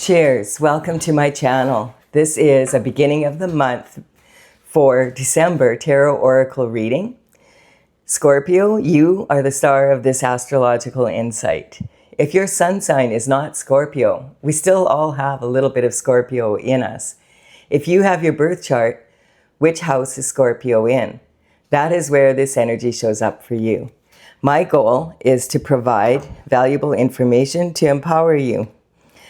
Cheers, welcome to my channel. This is a beginning of the month for December Tarot Oracle reading. Scorpio, you are the star of this astrological insight. If your sun sign is not Scorpio, we still all have a little bit of Scorpio in us. If you have your birth chart, which house is Scorpio in? That is where this energy shows up for you. My goal is to provide valuable information to empower you.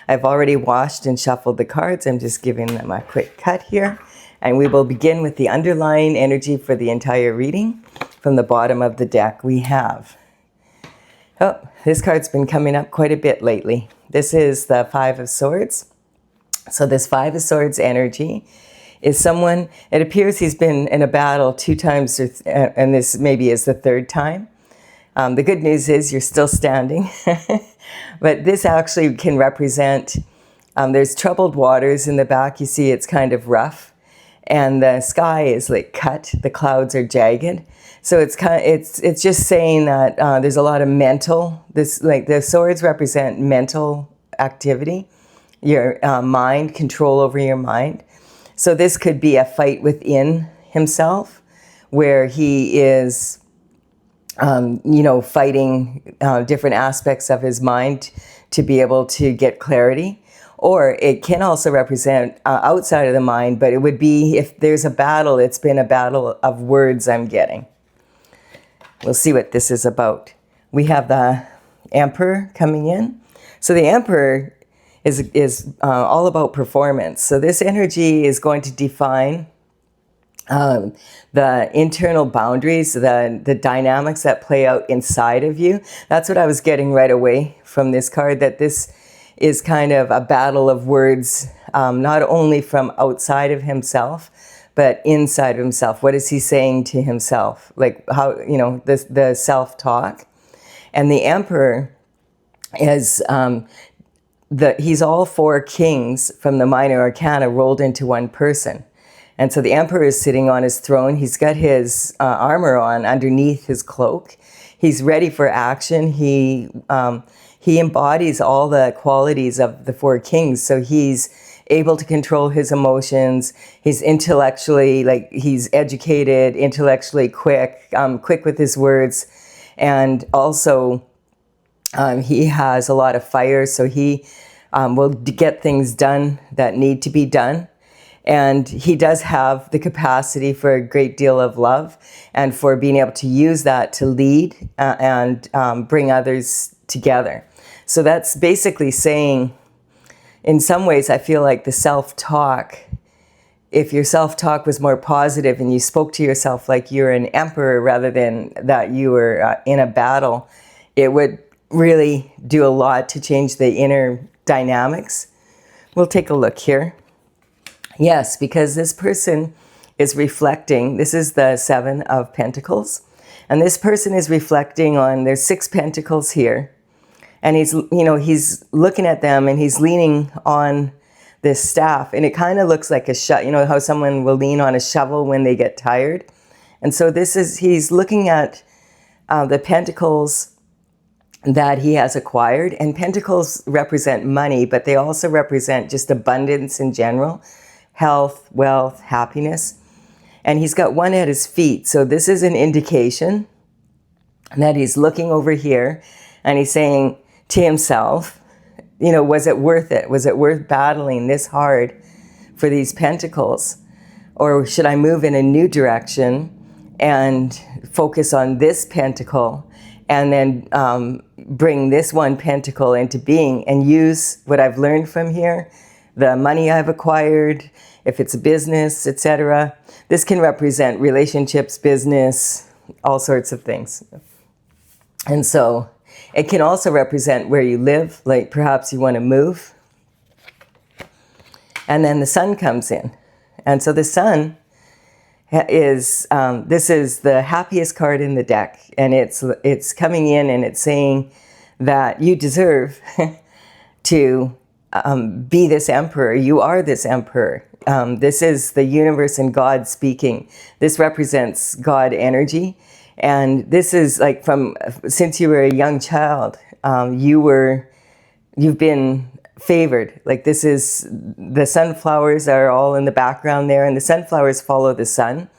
I've already washed and shuffled the cards. I'm just giving them a quick cut here. And we will begin with the underlying energy for the entire reading. From the bottom of the deck we have. Oh, this card's been coming up quite a bit lately. This is the Five of Swords. So this Five of Swords energy is someone, it appears he's been in a battle 2 times, and this maybe is the 3rd time. The good news is you're still standing. But this actually can represent, there's troubled waters in the back. You see it's kind of rough. And the sky is like cut. The clouds are jagged. So it's just saying that there's a lot of mental, like the swords represent mental activity, your mind, control over your mind. So this could be a fight within himself where he is fighting different aspects of his mind to be able to get clarity. Or it can also represent outside of the mind, but it would be if there's a battle, it's been a battle of words I'm getting. We'll see what this is about. We have the Emperor coming in. So the Emperor is all about performance. So this energy is going to define the internal boundaries, the dynamics that play out inside of you. That's what I was getting right away from this card, that this is kind of a battle of words, not only from outside of himself, but inside of himself. What is he saying to himself? Like how, the self-talk. And the Emperor is, he's all 4 kings from the minor arcana rolled into one person. And so the Emperor is sitting on his throne. He's got his armor on underneath his cloak. He's ready for action. He embodies all the qualities of the 4 kings. So he's able to control his emotions. He's intellectually, he's educated, intellectually quick with his words. And also he has a lot of fire. So he will get things done that need to be done. And he does have the capacity for a great deal of love and for being able to use that to lead and bring others together. So that's basically saying, in some ways, I feel like the self-talk, if your self-talk was more positive and you spoke to yourself like you're an emperor rather than that you were in a battle, it would really do a lot to change the inner dynamics. We'll take a look here. Yes, because this person is reflecting, this is the 7 of Pentacles, and this person is reflecting on, there's 6 pentacles here, and he's looking at them and he's leaning on this staff, and it kind of looks like a shovel, how someone will lean on a shovel when they get tired. And so he's looking at the pentacles that he has acquired, and pentacles represent money, but they also represent just abundance in general. Health, wealth, happiness. And he's got one at his feet. So this is an indication that he's looking over here and he's saying to himself, was it worth it? Was it worth battling this hard for these pentacles? Or should I move in a new direction and focus on this pentacle and then bring this one pentacle into being and use what I've learned from here, the money I've acquired, if it's a business, etc. This can represent relationships, business, all sorts of things. And so it can also represent where you live, like perhaps you want to move. And then the Sun comes in. And so the Sun is, this is the happiest card in the deck. And it's coming in and it's saying that you deserve to be this emperor. You are this emperor. This is the universe and God speaking. This represents God energy. And this is like since you were a young child, you've been favored. Like this is, the sunflowers are all in the background there, and the sunflowers follow the sun.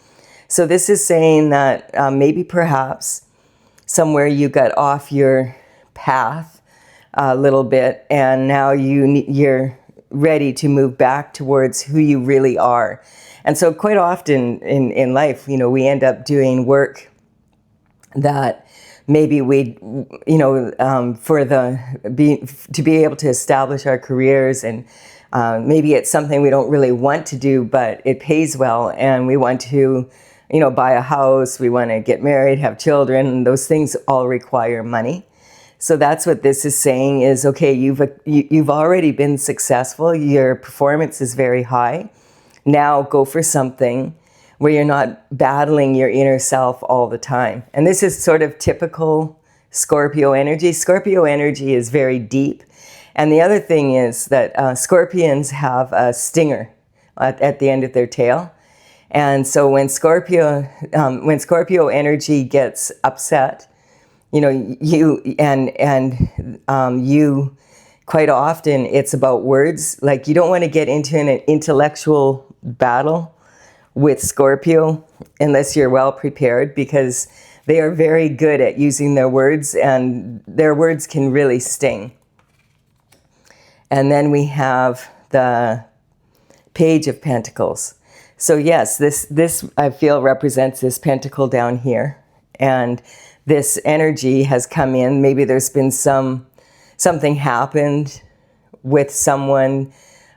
So this is saying that maybe perhaps somewhere you got off your path a little bit, and now you're ready to move back towards who you really are. And so quite often in life, you know, we end up doing work that maybe we, you know, to be able to establish our careers, and maybe it's something we don't really want to do, but it pays well, and we want to, you know, buy a house, we want to get married, have children, and those things all require money. So that's what this is saying is, okay, you've already been successful, your performance is very high. Now go for something where you're not battling your inner self all the time. And this is sort of typical Scorpio energy. Scorpio energy is very deep. And the other thing is that Scorpions have a stinger at the end of their tail. And so when Scorpio energy gets upset, you know, you quite often it's about words. Like you don't want to get into an intellectual battle with Scorpio unless you're well prepared, because they are very good at using their words, and their words can really sting. And then we have the Page of Pentacles. So yes, this I feel represents this pentacle down here, and this energy has come in. Maybe there's been something happened with someone,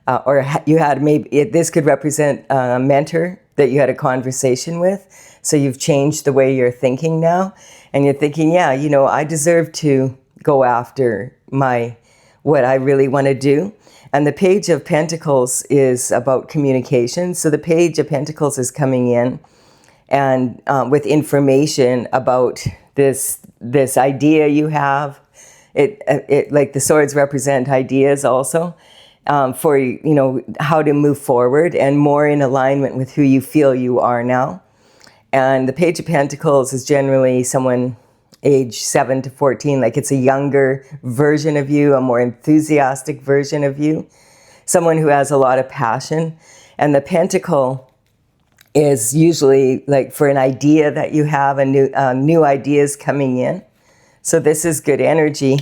or you had this could represent a mentor that you had a conversation with. So you've changed the way you're thinking now, and you're thinking, yeah, you know, I deserve to go after what I really want to do. And the Page of Pentacles is about communication. So the Page of Pentacles is coming in and with information about this idea you have. It like the swords represent ideas also. For, you know, how to move forward and more in alignment with who you feel you are now. And the Page of Pentacles is generally someone age 7 to 14, like it's a younger version of you, a more enthusiastic version of you, someone who has a lot of passion. And the pentacle is usually like for an idea that you have, new ideas coming in. So this is good energy.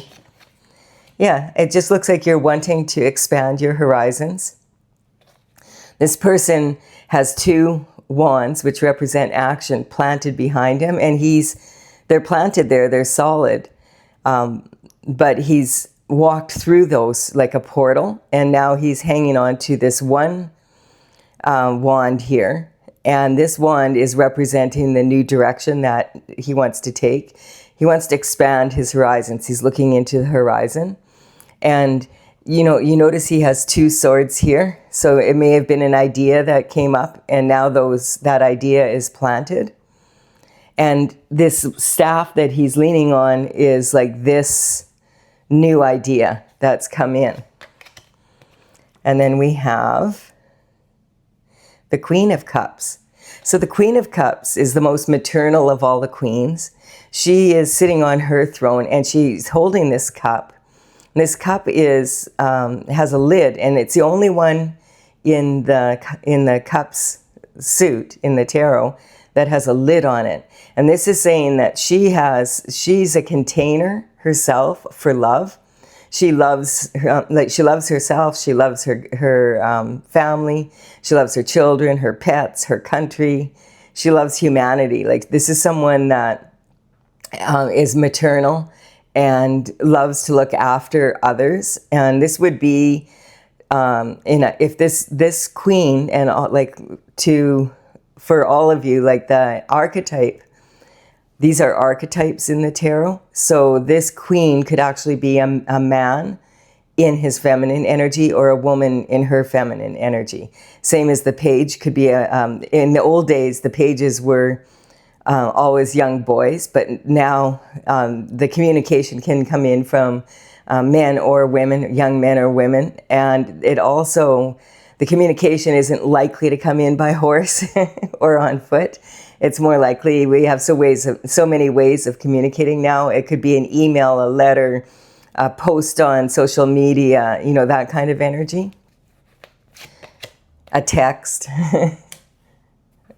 Yeah, it just looks like you're wanting to expand your horizons. This person has 2 wands, which represent action, planted behind him. And they're planted there, they're solid. But he's walked through those like a portal. And now he's hanging on to this one wand here. And this wand is representing the new direction that he wants to take. He wants to expand his horizons. He's looking into the horizon. And, you know, you notice he has 2 swords here. So it may have been an idea that came up, and now that idea is planted. And this staff that he's leaning on is like this new idea that's come in. And then we have the Queen of Cups. So the Queen of Cups is the most maternal of all the queens. She is sitting on her throne, and she's holding this cup. This cup has a lid, and it's the only one in the cups suit in the tarot that has a lid on it. And this is saying that she's a container herself for love. She loves herself. She loves her family. She loves her children, her pets, her country. She loves humanity. Like this is someone that is maternal and loves to look after others. And this would be, if this queen, and for all of you, like the archetype, these are archetypes in the tarot. So this queen could actually be a man in his feminine energy, or a woman in her feminine energy. Same as the page could be in the old days, the pages were always young boys, but now the communication can come in from men or women, young men or women. And it also, the communication isn't likely to come in by horse or on foot. It's more likely, we have so many ways of communicating now. It could be an email, a letter, a post on social media, you know, that kind of energy. A text.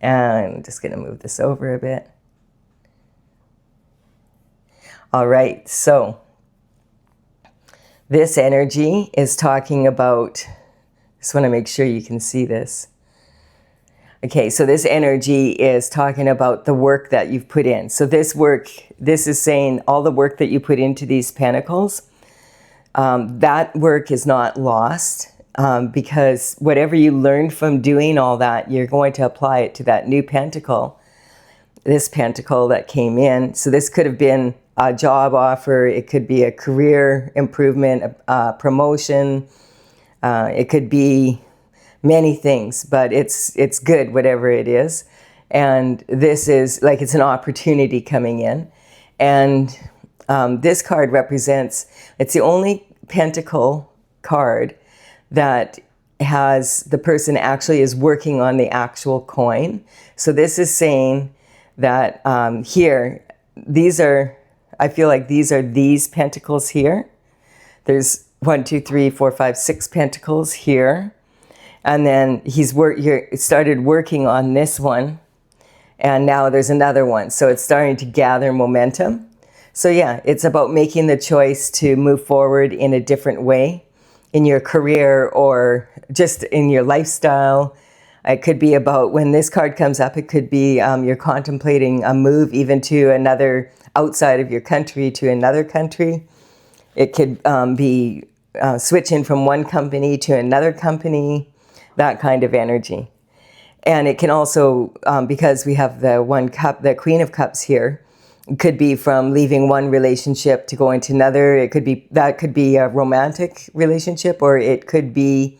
And I'm just going to move this over a bit. All right, so this energy is talking about, just want to make sure you can see this. Okay, so this energy is talking about the work that you've put in. So this work, this is saying all the work that you put into these pentacles, that work is not lost, because whatever you learned from doing all that, you're going to apply it to that new pentacle, this pentacle that came in. So this could have been a job offer, it could be a career improvement, a promotion, it could be many things, but it's good, whatever it is. And this is like, it's an opportunity coming in. And this card represents, it's the only pentacle card that has, the person actually is working on the actual coin. So this is saying that here, these are, I feel like these are these pentacles here. There's 1, 2, 3, 4, 5, 6 pentacles here. And then he's started working on this one. And now there's another one. So it's starting to gather momentum. So yeah, it's about making the choice to move forward in a different way in your career or just in your lifestyle. It could be about, when this card comes up, it could be you're contemplating a move even to another, outside of your country to another country. It could be switching from one company to another company, that kind of energy. And it can also, because we have the 1 cup, the Queen of Cups here, it could be from leaving one relationship to going to another. It could be, that could be a romantic relationship, or it could be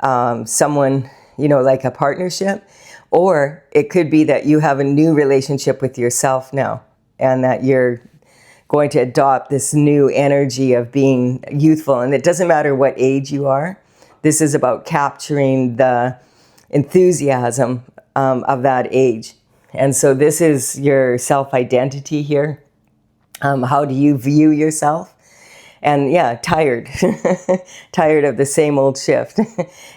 someone, you know, like a partnership, or it could be that you have a new relationship with yourself now, and that you're going to adopt this new energy of being youthful. And it doesn't matter what age you are. This is about capturing the enthusiasm of that age. And so this is your self-identity here. How do you view yourself? And yeah, tired. Tired of the same old shift.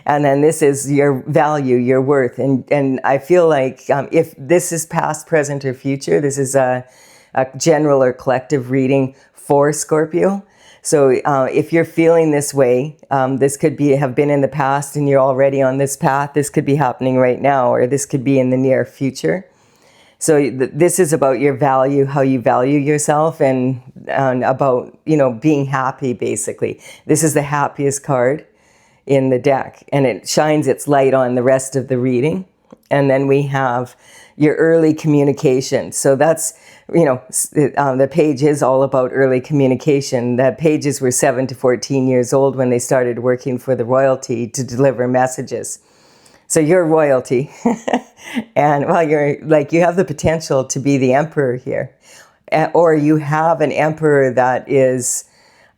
And then this is your value, your worth. And I feel like if this is past, present, or future, this is a general or collective reading for Scorpio. So if you're feeling this way, this could have been in the past and you're already on this path. This could be happening right now, or this could be in the near future. So this is about your value, how you value yourself, and about, you know, being happy, basically. This is the happiest card in the deck, and it shines its light on the rest of the reading. And then we have your early communication. So that's, you know, the page is all about early communication. The pages were 7 to 14 years old when they started working for the royalty to deliver messages. So you're royalty. And well, you're like, you have the potential to be the emperor here. Or you have an emperor that is,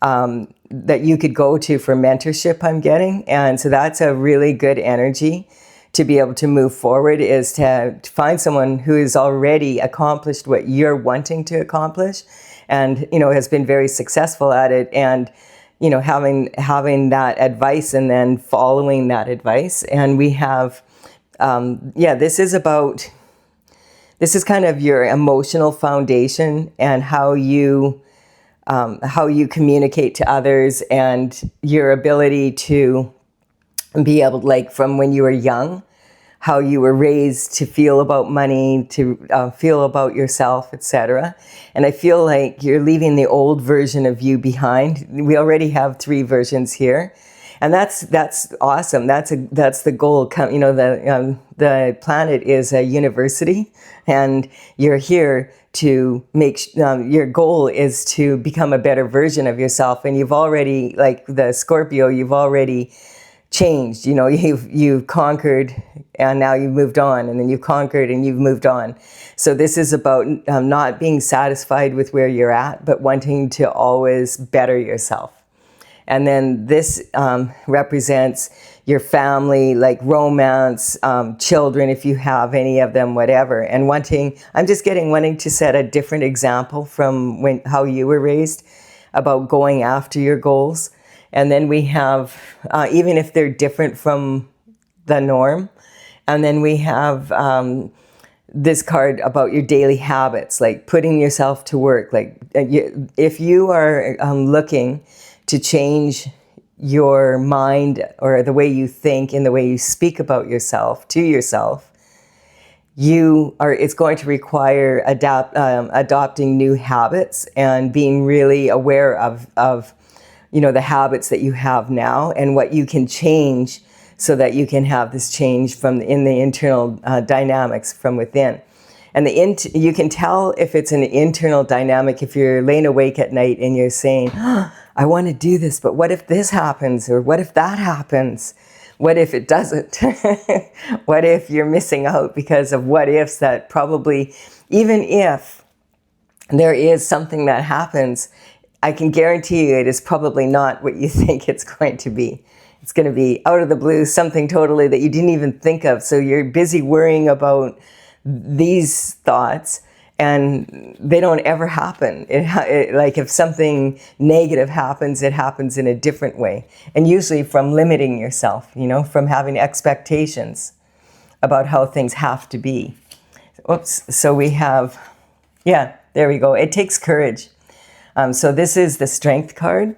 that you could go to for mentorship, I'm getting. And so that's a really good energy to be able to move forward, is to find someone who has already accomplished what you're wanting to accomplish, and, you know, has been very successful at it, and, you know, having that advice and then following that advice. And we have, yeah, this is kind of your emotional foundation and how you communicate to others, and your ability to be able, like, from when you were young, how you were raised to feel about money, to feel about yourself, etc. And I feel like you're leaving the old version of you behind. We already have 3 versions here, and that's awesome. That's the goal. You know, the planet is a university, and you're here to make, your goal is to become a better version of yourself. And you've already, like the Scorpio, you've already changed. You know, you've conquered, and now you've moved on, and then you've conquered and you've moved on. So this is about not being satisfied with where you're at, but wanting to always better yourself. And then this represents your family, like romance, children, if you have any of them, whatever. And wanting to set a different example from how you were raised. about going after your goals. And then we have, even if they're different from the norm. And then we have this card about your daily habits, like putting yourself to work. Like if you are looking to change your mind or the way you think and the way you speak about yourself to yourself, it's going to require adopting new habits and being really aware of the habits that you have now and what you can change so that you can have this change in the internal dynamics from within. And you can tell if it's an internal dynamic if you're laying awake at night and you're saying, I want to do this, but what if this happens? Or what if that happens? What if it doesn't? What if you're missing out because of what ifs that probably, even if there is something that happens, I can guarantee you it is probably not what you think it's going to be. It's going to be out of the blue, something totally that you didn't even think of. So you're busy worrying about these thoughts and they don't ever happen. Like if something negative happens, it happens in a different way. And usually from limiting yourself, from having expectations about how things have to be. Oops. So we have, there we go. It takes courage. So this is the Strength card.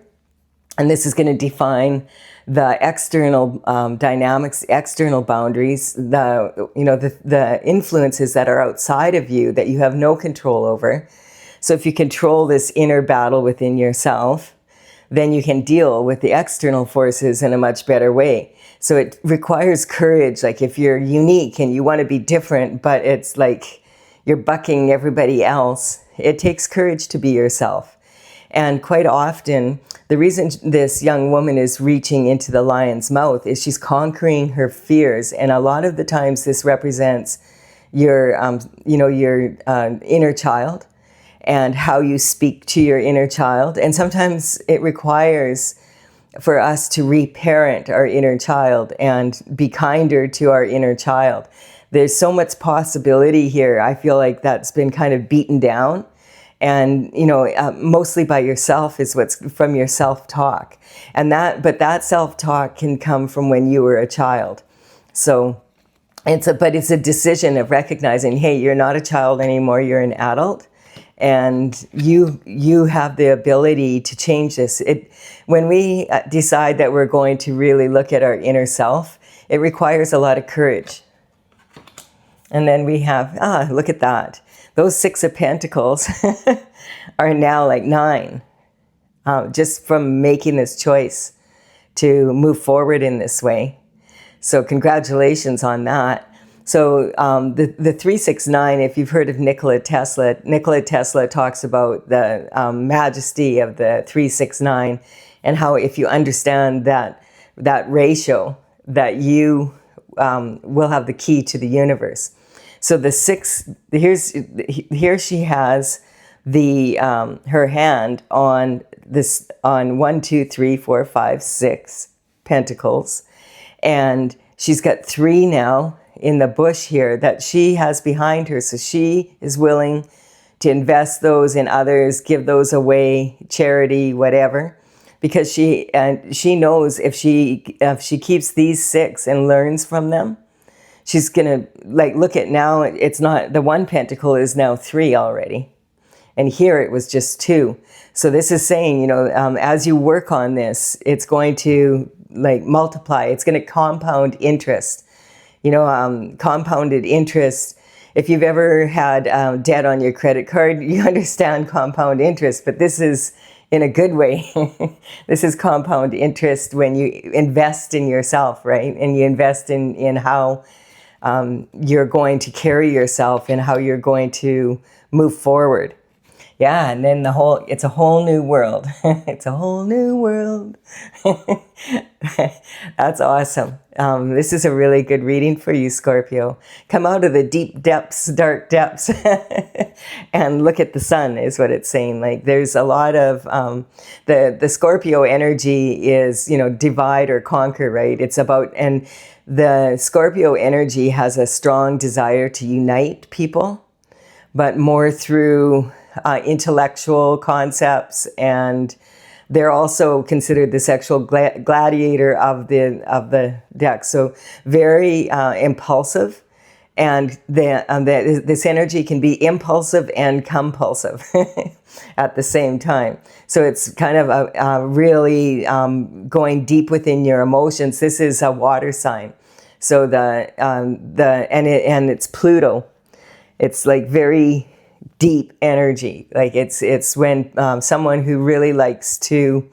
And this is going to define the external dynamics, external boundaries, the influences that are outside of you that you have no control over. So if you control this inner battle within yourself, then you can deal with the external forces in a much better way. So it requires courage. Like if you're unique and you want to be different, but it's like you're bucking everybody else, it takes courage to be yourself. And quite often, the reason this young woman is reaching into the lion's mouth is she's conquering her fears. And a lot of the times this represents your inner child and how you speak to your inner child. And sometimes it requires for us to reparent our inner child and be kinder to our inner child. There's so much possibility here. I feel like that's been kind of beaten down. And, mostly by yourself is what's from your self-talk. But that self-talk can come from when you were a child. So it's a decision of recognizing, hey, you're not a child anymore, you're an adult. And you have the ability to change this. When we decide that we're going to really look at our inner self, it requires a lot of courage. And then we have, look at that. Those 6 of Pentacles are now like 9, just from making this choice to move forward in this way. So congratulations on that. So the 369, if you've heard of Nikola Tesla talks about the majesty of the 369 and how if you understand that ratio, that you will have the key to the universe. So the 6, here she has her hand on 1, 2, 3, 4, 5, 6 pentacles. And she's got 3 now in the bush here that she has behind her. So she is willing to invest those in others, give those away, charity, whatever. Because she knows if she keeps these 6 and learns from them, she's going to, look at now, it's not, the 1 pentacle is now 3 already. And here it was just 2. So this is saying, as you work on this, it's going to multiply. It's going to compound interest. Compounded interest. If you've ever had debt on your credit card, you understand compound interest, but this is in a good way. This is compound interest when you invest in yourself, right? And you invest in how you're going to carry yourself and how you're going to move forward. Yeah, and then it's a whole new world. It's a whole new world. That's awesome. This is a really good reading for you, Scorpio. Come out of the deep depths, dark depths, and look at the sun is what it's saying. There's a lot of, the Scorpio energy is, divide or conquer, right? It's about, and the Scorpio energy has a strong desire to unite people, but more through intellectual concepts and they're also considered the sexual gladiator of the deck. So very impulsive, and this energy can be impulsive and compulsive at the same time. So it's kind of a really going deep within your emotions. This is a water sign. So and it's Pluto. It's like very deep energy. Like it's when someone who really likes to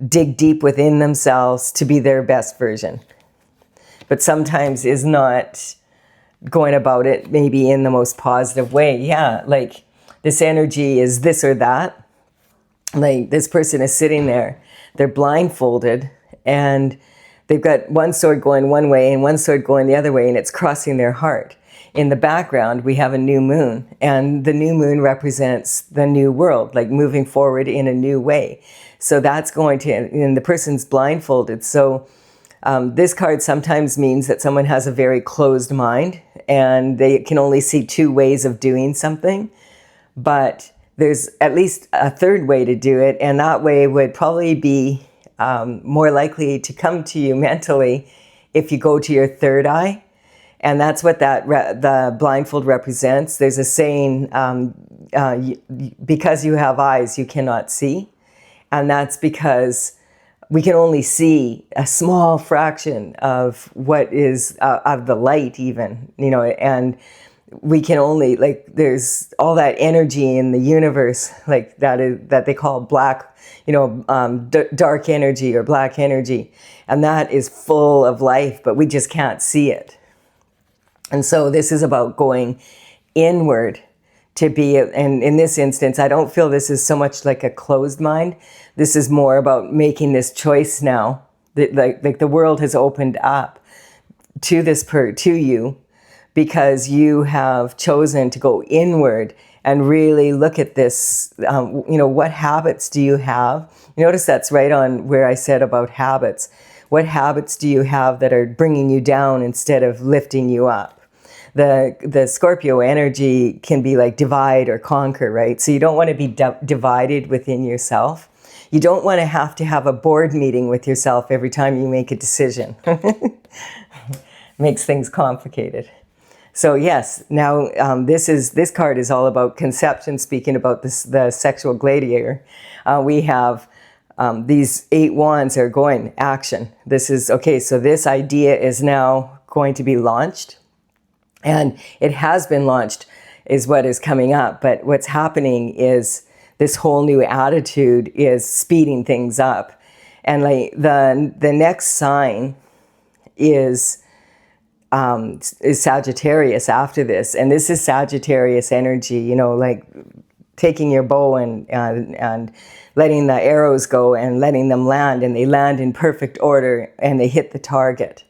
dig deep within themselves to be their best version, but sometimes is not going about it maybe in the most positive way. Yeah, like this energy is this or that. Like this person is sitting there, they're blindfolded, and they've got one sword going one way and one sword going the other way, and it's crossing their heart. In the background, we have a new moon, and the new moon represents the new world, like moving forward in a new way. So that's going to, and the person's blindfolded. So this card sometimes means that someone has a very closed mind, and they can only see two ways of doing something. But there's at least a third way to do it, and that way would probably be more likely to come to you mentally if you go to your third eye. And that's what the blindfold represents. There's a saying, because you have eyes, you cannot see. And that's because we can only see a small fraction of what is, of the light even, you know, and we can only, like, there's all that energy in the universe, like that they call black, you know, dark energy or black energy. And that is full of life, but we just can't see it. And so this is about going inward to be, and in this instance, I don't feel this is so much like a closed mind. This is more about making this choice now. That like the world has opened up to to you, because you have chosen to go inward and really look at this. You know, what habits do you have? You notice that's right on where I said about habits. What habits do you have that are bringing you down instead of lifting you up? The Scorpio energy can be like divide or conquer, right? So you don't want to be divided within yourself. You don't want to have a board meeting with yourself every time you make a decision. Makes things complicated. So yes, now this card is all about conception, speaking about the sexual gladiator. We have these 8 wands are going action. This is, okay, so this idea is now going to be launched. And it has been launched, is what is coming up. But what's happening is this whole new attitude is speeding things up. And like the next sign is Sagittarius after this. And this is Sagittarius energy, you know, like taking your bow and letting the arrows go and letting them land. And they land in perfect order and they hit the target.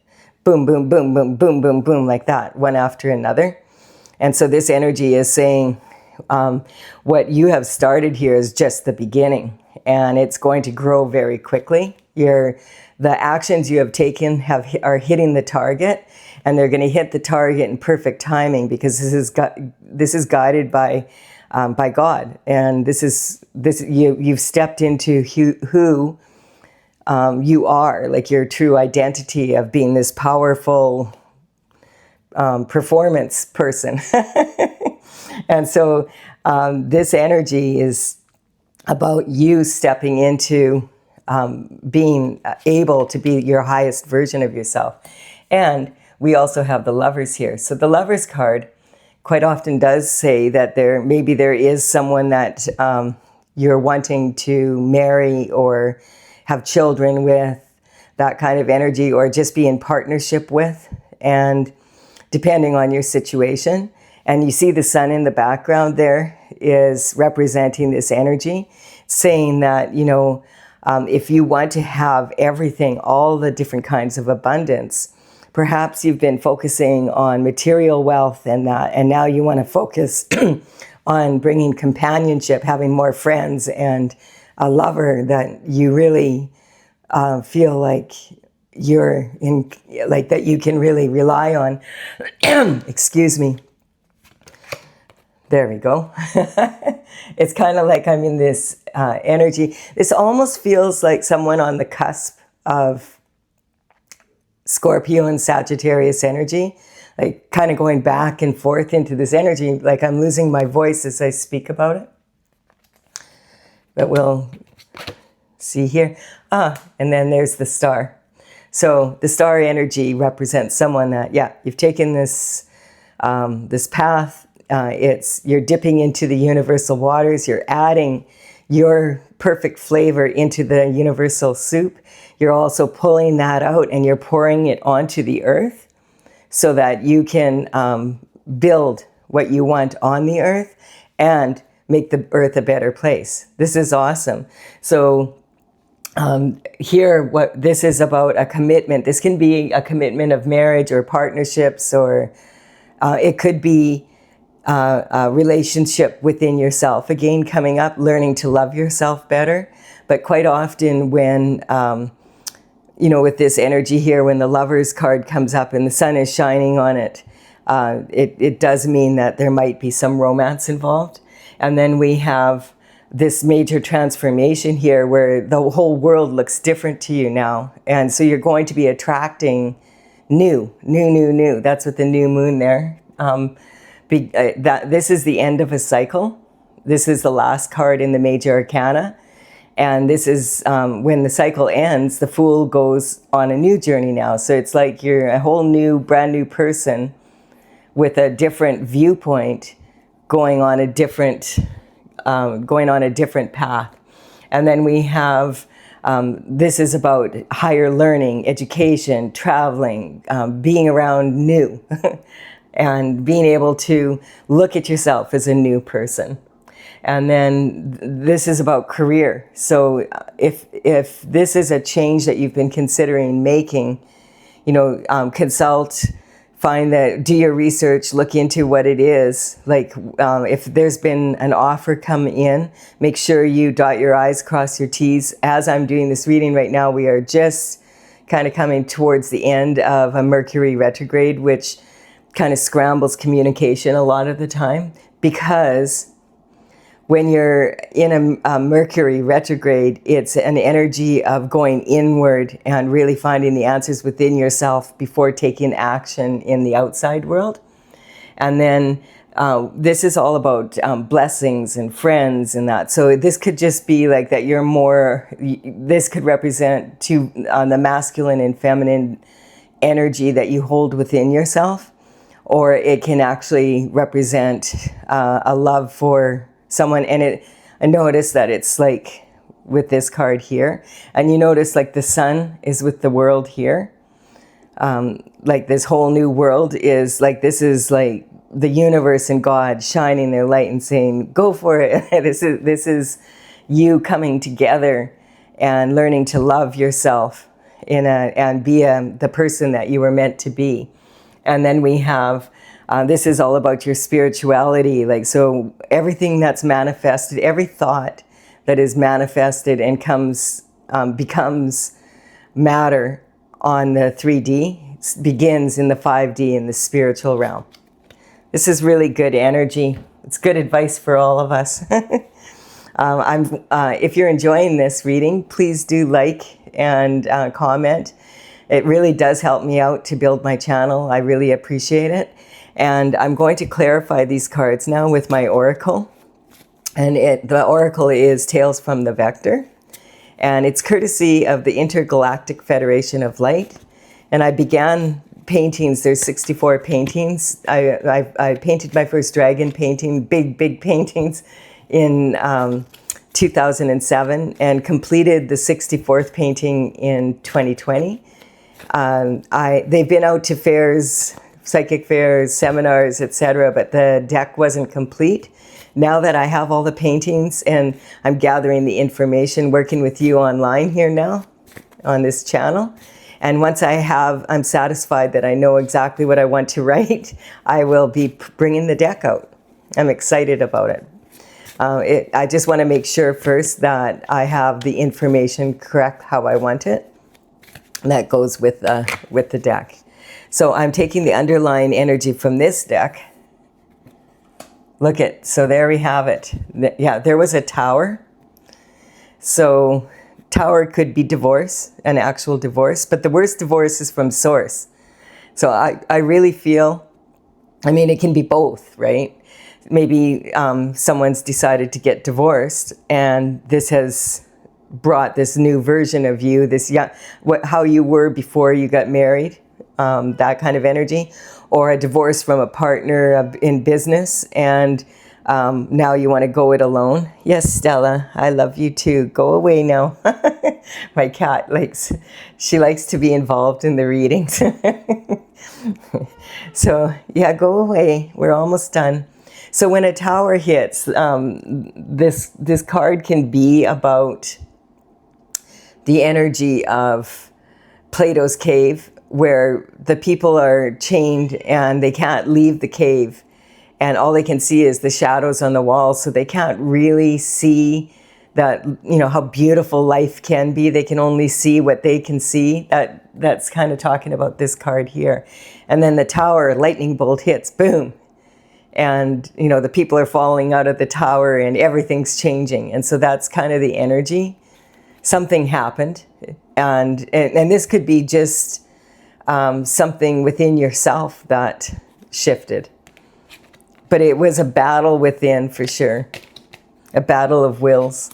Boom, boom, boom, boom, boom, boom, boom, like that, one after another. And so this energy is saying, what you have started here is just the beginning, and it's going to grow very quickly. The actions you have taken are hitting the target, and they're going to hit the target in perfect timing, because this is guided by God, and you've stepped into who you are, like your true identity of being this powerful performance person. And so this energy is about you stepping into being able to be your highest version of yourself. And we also have the Lovers here. So the Lovers card quite often does say that maybe there is someone that you're wanting to marry or have children with, that kind of energy, or just be in partnership with, and depending on your situation. And you see the sun in the background there is representing this energy, saying that, you know, if you want to have everything, all the different kinds of abundance, perhaps you've been focusing on material wealth and that, and now you want to focus on bringing companionship, having more friends, and a lover that you really feel like you're in, like that you can really rely on. Excuse me. There we go. It's kind of like I'm in this energy. This almost feels like someone on the cusp of Scorpio and Sagittarius energy, like kind of going back and forth into this energy, like I'm losing my voice as I speak about it. But we'll see here. And then there's the star. So the star energy represents someone that, yeah, you've taken this this path. You're dipping into the universal waters. You're adding your perfect flavor into the universal soup. You're also pulling that out and you're pouring it onto the earth so that you can build what you want on the earth and make the earth a better place. This is awesome. So here, what this is about, a commitment. This can be a commitment of marriage or partnerships, or it could be a relationship within yourself. Again, coming up, learning to love yourself better. But quite often when, with this energy here, when the Lovers card comes up and the sun is shining on it, it does mean that there might be some romance involved. And then we have this major transformation here where the whole world looks different to you now. And so you're going to be attracting new. That's what the new moon there. This is the end of a cycle. This is the last card in the major arcana. And this is when the cycle ends, the Fool goes on a new journey now. So it's like you're a whole new, brand new person with a different viewpoint going on a different path. And then we have, this is about higher learning, education, traveling, being around new, and being able to look at yourself as a new person. And then this is about career. So if this is a change that you've been considering making, consult, do your research, look into what it is. Like if there's been an offer come in, make sure you dot your I's, cross your T's. As I'm doing this reading right now, we are just kind of coming towards the end of a Mercury retrograde, which kind of scrambles communication a lot of the time, because when you're in a Mercury retrograde, it's an energy of going inward and really finding the answers within yourself before taking action in the outside world. And then this is all about blessings and friends and that. So this could just be like that you're more, this could represent the masculine and feminine energy that you hold within yourself. Or it can actually represent a love for someone. And I notice that it's like with this card here, and you notice like the sun is with the world here. Like this whole new world is like, this is like the universe and God shining their light and saying, go for it. This is you coming together and learning to love yourself and be the person that you were meant to be. And then we have, this is all about your spirituality. Like, so everything that's manifested, every thought that is manifested and becomes matter on the 3D begins in the 5D in the spiritual realm. This is really good energy. It's good advice for all of us. If you're enjoying this reading, please do like and comment. It really does help me out to build my channel. I really appreciate it. And I'm going to clarify these cards now with my oracle. And the oracle is Tales from the Vector. And it's courtesy of the Intergalactic Federation of Light. And I began paintings. There's 64 paintings. I painted my first dragon painting, big paintings, in 2007, and completed the 64th painting in 2020. They've been out to fairs, psychic fairs, seminars, etc., but the deck wasn't complete. Now that I have all the paintings and I'm gathering the information, working with you online here now on this channel, and once I'm satisfied that I know exactly what I want to write, I will be bringing the deck out. I'm excited about it. I just want to make sure first that I have the information correct how I want it. That goes with the deck. So I'm taking the underlying energy from this deck Look at, so there we have it. Yeah, there was a tower. So tower could be divorce, an actual divorce, but the worst divorce is from source. So I really feel, I mean, it can be both, right? Maybe someone's decided to get divorced, and this has brought this new version of you, this young, how you were before you got married, that kind of energy, or a divorce from a partner in business, and now you want to go it alone. Yes, Stella, I love you too. Go away now. My cat she likes to be involved in the readings. So yeah, go away. We're almost done. So when a tower hits, this card can be about the energy of Plato's cave, where the people are chained and they can't leave the cave, and all they can see is the shadows on the walls, so they can't really see that, how beautiful life can be. They can only see what they can see. That's kind of talking about this card here. And then the tower, lightning bolt hits, boom. And, the people are falling out of the tower and everything's changing. And so that's kind of the energy. Something happened. And this could be just something within yourself that shifted. But it was a battle within, for sure. A battle of wills.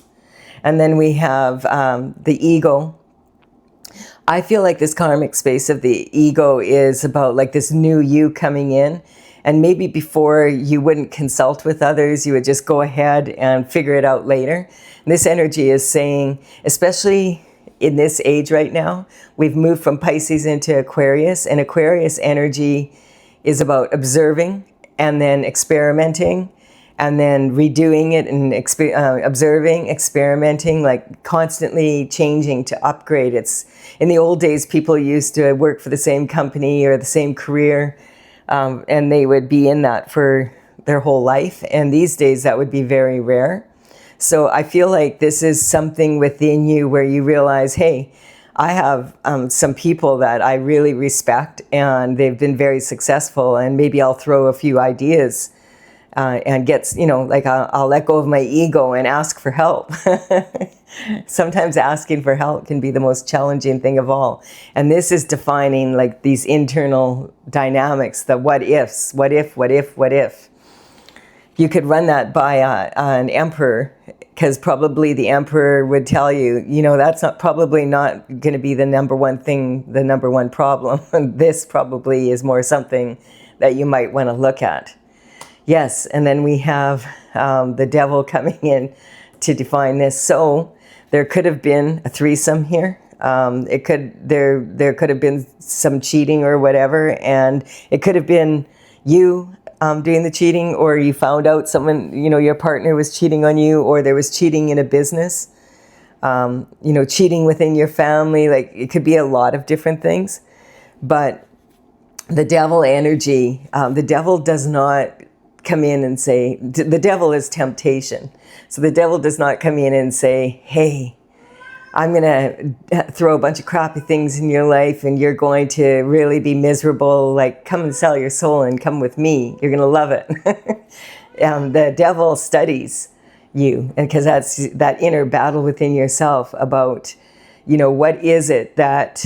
And then we have the ego. I feel like this karmic space of the ego is about like this new you coming in. And maybe before you wouldn't consult with others, you would just go ahead and figure it out later. And this energy is saying, especially in this age right now, we've moved from Pisces into Aquarius, and Aquarius energy is about observing and then experimenting and then redoing it and observing, experimenting, like constantly changing to upgrade. It's in the old days, people used to work for the same company or the same career, and they would be in that for their whole life. And these days, that would be very rare. So I feel like this is something within you where you realize, hey, I have some people that I really respect, and they've been very successful, and maybe I'll throw a few ideas and get, I'll let go of my ego and ask for help. Sometimes asking for help can be the most challenging thing of all. And this is defining like these internal dynamics, the what ifs, what if, what if, what if. You could run that by an emperor, because probably the emperor would tell you, that's probably not going to be the number one thing, the number one problem. This probably is more something that you might want to look at. Yes, and then we have the devil coming in to define this. So there could have been a threesome here. There could have been some cheating or whatever, and it could have been you doing the cheating, or you found out someone, your partner was cheating on you, or there was cheating in a business, cheating within your family. Like, it could be a lot of different things. But the devil energy, the devil does not come in and say, the devil is temptation. So the devil does not come in and say, hey, I'm going to throw a bunch of crappy things in your life and you're going to really be miserable. Like, come and sell your soul and come with me. You're going to love it. The devil studies you, and because that's that inner battle within yourself about, what is it that,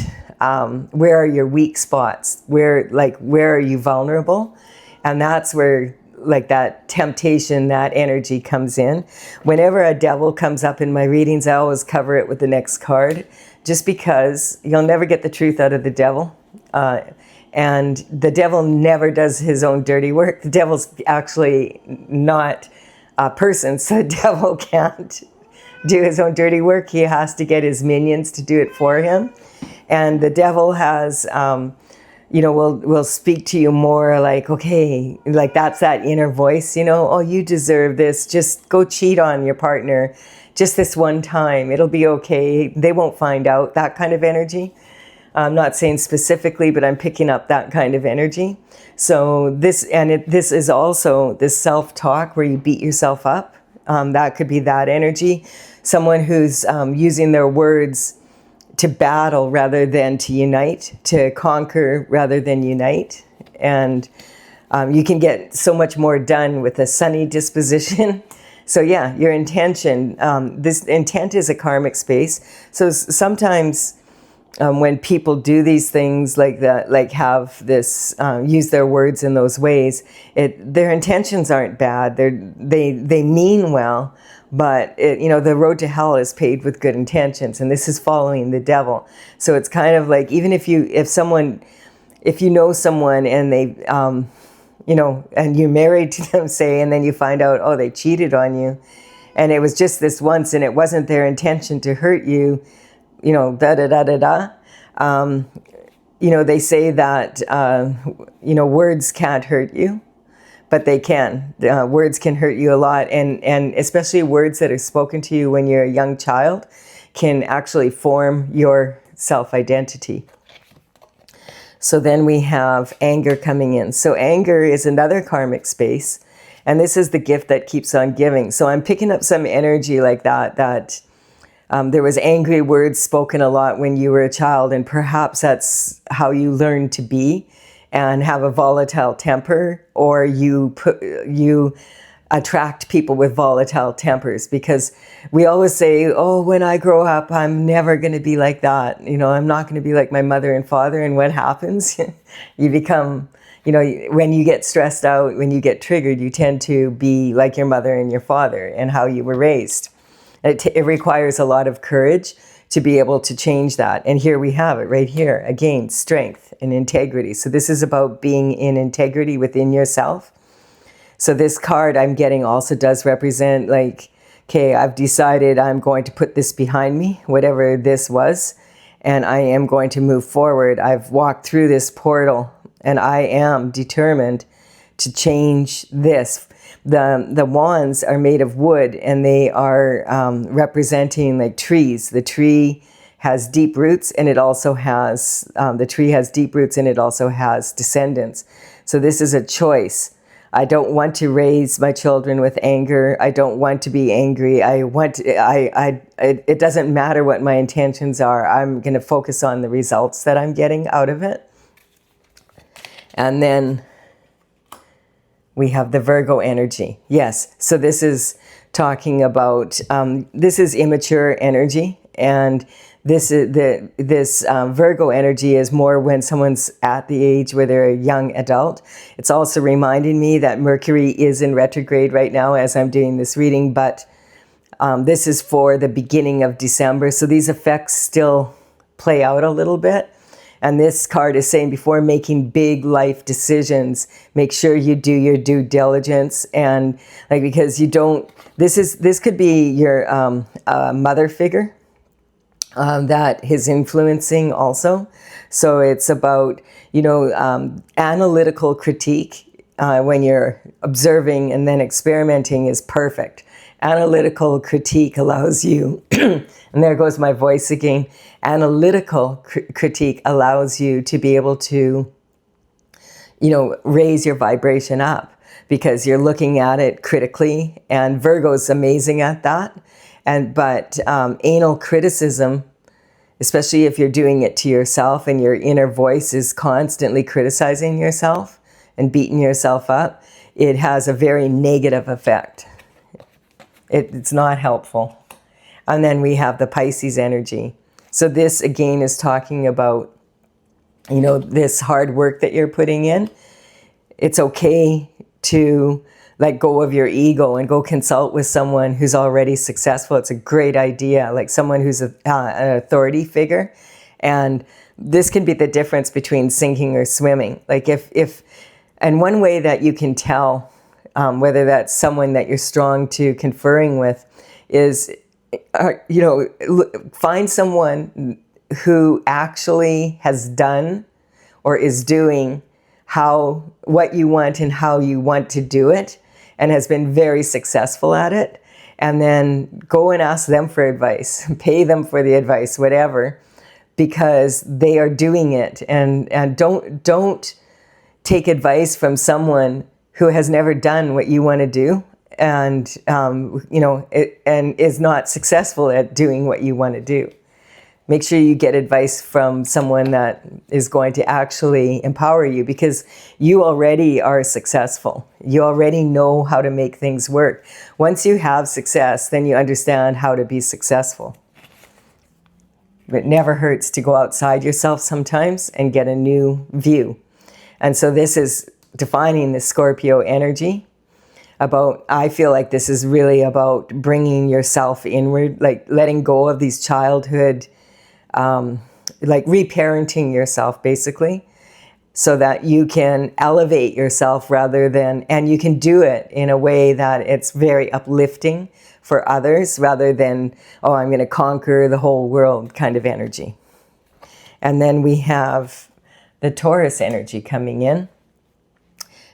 where are your weak spots? Where are you vulnerable? And that's where that temptation, that energy comes in. Whenever a devil comes up in my readings, I always cover it with the next card, just because you'll never get the truth out of the devil. And the devil never does his own dirty work. The devil's actually not a person, so the devil can't do his own dirty work. He has to get his minions to do it for him. And the devil has... will speak to you more like, okay, like that's that inner voice, oh, you deserve this. Just go cheat on your partner just this one time. It'll be okay. They won't find out, that kind of energy. I'm not saying specifically, but I'm picking up that kind of energy. So this is also this self-talk where you beat yourself up. That could be that energy. Someone who's using their words to battle rather than to unite, to conquer rather than unite. And You can get so much more done with a sunny disposition. So yeah, your intention, this intent is a karmic space. So sometimes when people do these things like that, like have this, use their words in those ways, their intentions aren't bad. They mean well, but the road to hell is paved with good intentions, and this is following the devil. So it's kind of like, even if you know someone and they, and you're married to them, say, and then you find out, oh, they cheated on you, and it was just this once, and it wasn't their intention to hurt you, da da da da da. They say that, words can't hurt you, but they can. Words can hurt you a lot, and especially words that are spoken to you when you're a young child can actually form your self-identity. So then we have anger coming in. So anger is another karmic space, and this is the gift that keeps on giving. So I'm picking up some energy like that there was angry words spoken a lot when you were a child, and perhaps that's how you learned to be and have a volatile temper, or you attract people with volatile tempers, because we always say, oh, when I grow up, I'm never going to be like that. I'm not going to be like my mother and father. And what happens? You become, when you get stressed out, when you get triggered, you tend to be like your mother and your father and how you were raised. It requires a lot of courage to be able to change that. And here we have it right here. Again, strength and integrity. So this is about being in integrity within yourself. So this card I'm getting also does represent, like, okay, I've decided I'm going to put this behind me, whatever this was, and I am going to move forward. I've walked through this portal, and I am determined to change this. The wands are made of wood, and they are representing like trees. The tree has deep roots, and it also has, descendants. So this is a choice. I don't want to raise my children with anger. I don't want to be angry. It doesn't matter what my intentions are. I'm going to focus on the results that I'm getting out of it. And then we have the Virgo energy. Yes, so this is talking about, this is immature energy, and this Virgo energy is more when someone's at the age where they're a young adult. It's also reminding me that Mercury is in retrograde right now as I'm doing this reading, but this is for the beginning of December, so these effects still play out a little bit. And this card is saying, before making big life decisions, make sure you do your due diligence, and because you don't, this could be your mother figure that is influencing also. So it's about, analytical critique when you're observing, and then experimenting is perfect. Analytical critique allows you, and there goes my voice again, analytical critique allows you to be able to, raise your vibration up, because you're looking at it critically, and Virgo's amazing at that. But anal criticism, especially if you're doing it to yourself and your inner voice is constantly criticizing yourself and beating yourself up, it has a very negative effect. It's not helpful. And then we have the Pisces energy. So this again is talking about, this hard work that you're putting in. It's okay to let go of your ego and go consult with someone who's already successful. It's a great idea, like someone who's an authority figure. And this can be the difference between sinking or swimming. Like and one way that you can tell whether that's someone that you're strong to conferring with is, find someone who actually has done or is doing what you want and how you want to do it, and has been very successful at it. And then go and ask them for advice, pay them for the advice, whatever, because they are doing it. And don't take advice from someone who has never done what you want to do, and and is not successful at doing what you want to do. Make sure you get advice from someone that is going to actually empower you, because you already are successful. You already know how to make things work. Once you have success, then you understand how to be successful. It never hurts to go outside yourself sometimes and get a new view. And so this is defining the Scorpio energy. I feel like this is really about bringing yourself inward, like letting go of these childhood, like reparenting yourself basically, so that you can elevate yourself and you can do it in a way that it's very uplifting for others rather than, oh, I'm going to conquer the whole world kind of energy. And then we have the Taurus energy coming in.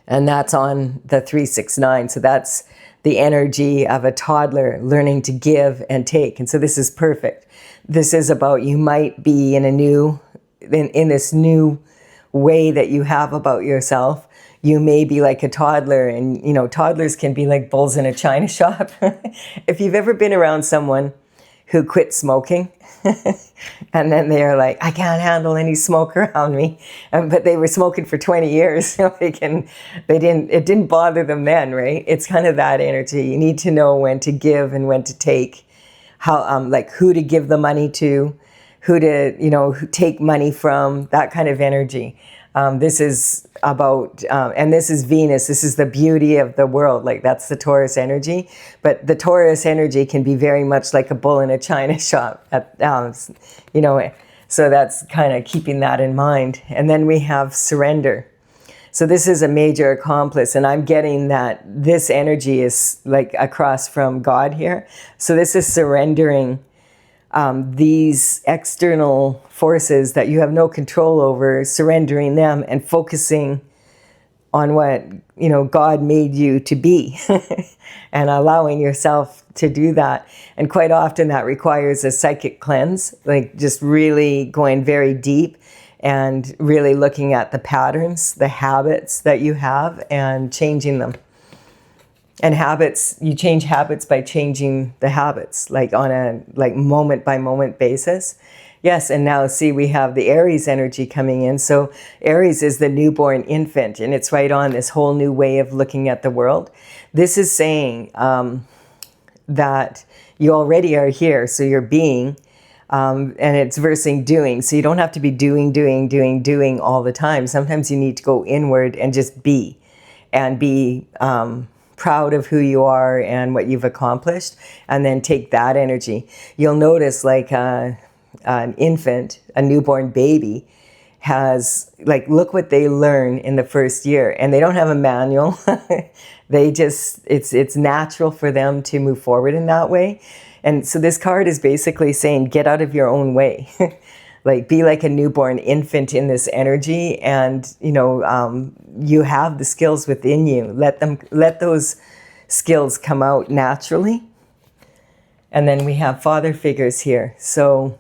And that's on the 369. So that's the energy of a toddler learning to give and take. And so this is perfect. This is about, you might be in this new way that you have about yourself. You may be like a toddler, and toddlers can be like bulls in a china shop. If you've ever been around someone who quit smoking, and then they're like, I can't handle any smoke around me. But they were smoking for 20 years. It didn't bother them then, right? It's kind of that energy. You need to know when to give and when to take, like who to give the money to, who to, take money from, that kind of energy. This is about, and this is Venus. This is the beauty of the world. Like that's the Taurus energy. But the Taurus energy can be very much like a bull in a china shop. So that's kind of keeping that in mind. And then we have surrender. So this is a major accomplice. And I'm getting that this energy is like across from God here. So this is surrendering these external forces that you have no control over, surrendering them and focusing on what, God made you to be and allowing yourself to do that. And quite often that requires a psychic cleanse, like just really going very deep and really looking at the patterns, the habits that you have and changing them. And habits, you change habits by changing the habits, like on a moment by moment basis. Yes, and now see, we have the Aries energy coming in. So Aries is the newborn infant, and it's right on this whole new way of looking at the world. This is saying that you already are here, so you're being, and it's versing doing. So you don't have to be doing all the time. Sometimes you need to go inward and just be, and be proud of who you are and what you've accomplished, and then take that energy. You'll notice like an infant, a newborn baby, has look what they learn in the first year, and they don't have a manual. They just, it's natural for them to move forward in that way. And so this card is basically saying, get out of your own way. Be like a newborn infant in this energy, and you have the skills within you. Let those skills come out naturally. And then we have father figures here. So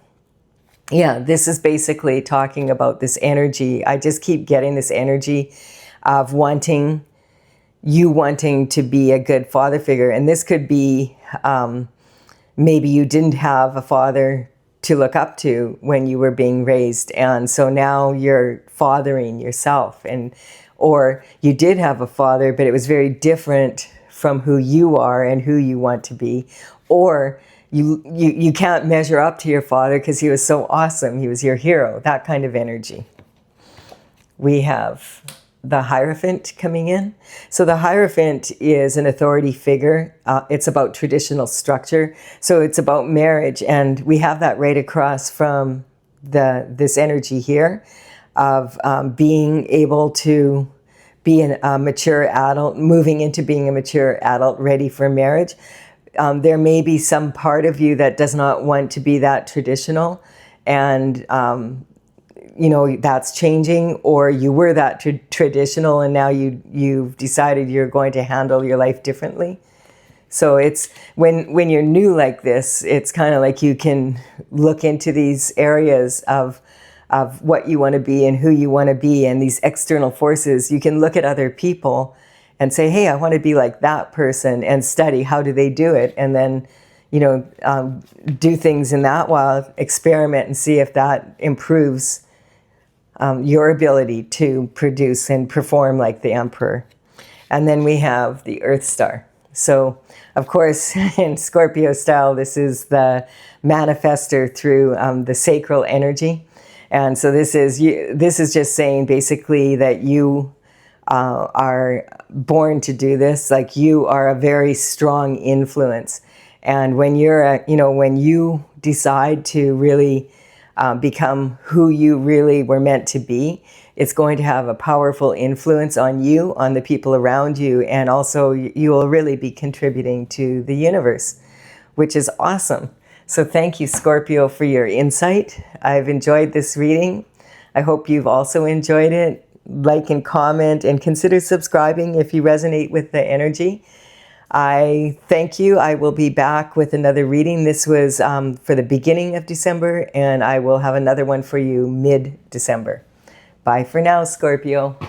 yeah, this is basically talking about this energy. I just keep getting this energy of wanting to be a good father figure. And this could be maybe you didn't have a father to look up to when you were being raised, and so now you're fathering yourself, or you did have a father, but it was very different from who you are and who you want to be, or you can't measure up to your father because he was so awesome, he was your hero, that kind of energy. We have the Hierophant coming in. So the Hierophant is an authority figure. It's about traditional structure. So it's about marriage. And we have that right across from this energy here of being able to be a mature adult, moving into being a mature adult ready for marriage. There may be some part of you that does not want to be that traditional, and that's changing, or you were that traditional and now you've decided you're going to handle your life differently. So it's when you're new like this, it's kind of like you can look into these areas of what you want to be and who you want to be, and these external forces. You can look at other people and say, hey, I want to be like that person, and study how do they do it, and then do things in that while, experiment and see if that improves your ability to produce and perform like the Emperor. And then we have the Earth Star. So, of course, in Scorpio style, this is the manifester through the sacral energy. And so this is just saying basically that you are born to do this. Like, you are a very strong influence. And when when you decide to really become who you really were meant to be, it's going to have a powerful influence on you, on the people around you, and also you will really be contributing to the universe, which is awesome. So thank you, Scorpio, for your insight. I've enjoyed this reading. I hope you've also enjoyed it. Like and comment, and consider subscribing if you resonate with the energy. I thank you. I will be back with another reading. This was for the beginning of December, and I will have another one for you mid-December. Bye for now, Scorpio.